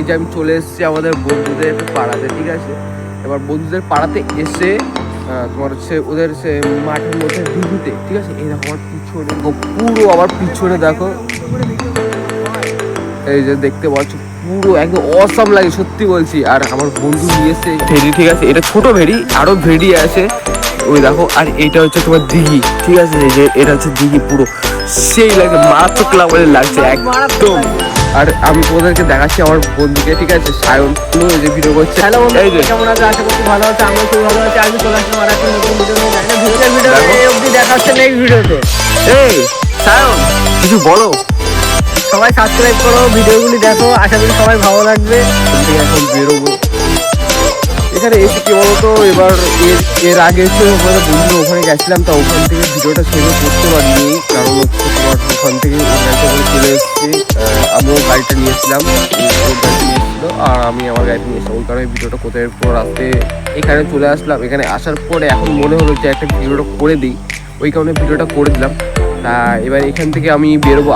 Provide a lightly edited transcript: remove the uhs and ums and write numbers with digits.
যে আমি চলে এসেছি আমাদের বন্ধুদের পাড়াতে, ঠিক আছে। এবার বন্ধুদের পাড়াতে এসে তোমার হচ্ছে ওদের সে মাঠের মধ্যে দিঘিতে, ঠিক আছে। এই দেখো আমার পিছনে, পুরো আমার পিছনে দেখো, এই যে দেখতে পাচ্ছ, পুরো একদম অসাম লাগে সত্যি বলছি। আর আমার বন্ধু নিয়ে এসে ভেড়ি, ঠিক আছে। এটা ছোট ভেড়ি, আরো ভেড়ি আছে ওই দেখো। আর এইটা হচ্ছে তোমার দিঘি, ঠিক আছে। এই যে এটা হচ্ছে দিঘি, পুরো সেই লাগে, মারাত্মক লাগছে একদম। আর আমি তোমাদেরকে দেখাচ্ছি আমার বন্ধুকে, ঠিক আছে, সায়ন, এই যে ভিডিও করছে। হ্যালো বন্ধু, কেমন আছো? আশা করছি ভালো আছে, আমি খুব ভালো আছি। আজকে চলে আসলাম আর একটা নতুন ভিডিও নিয়ে। ভিডিও অবধি দেখা হচ্ছে নেক্সট ভিডিওতে। এই সায়ন, কিছু বলো। সবাই সাবস্ক্রাইব করো, ভিডিওগুলি দেখো, আশা করি সবাই ভালো লাগবে। এখন বেরোবো এখানে এসে কি বলতো, এবার এর আগে তো ওখানে বন্ধু ওখানে গেছিলাম, তা ওখান থেকে ভিডিওটা সেভাবে করতে পারিনি, কারণ হচ্ছে তোমার ওখান থেকে চলে এসেছি। আমিও গাড়িটা নিয়েছিলাম, গাড়ি নিয়েছিল, আর আমি আমার গাড়িটা নিয়েছিলাম। ওই কারণে ভিডিওটা কোথায় পর রাতে এখানে চলে আসলাম। এখানে আসার পরে এখন মনে হলো যে একটা ভিডিওটা করে দিই, ওই কারণে ভিডিওটা করে দিলাম। তা এবার এখান থেকে আমি বেরোবো।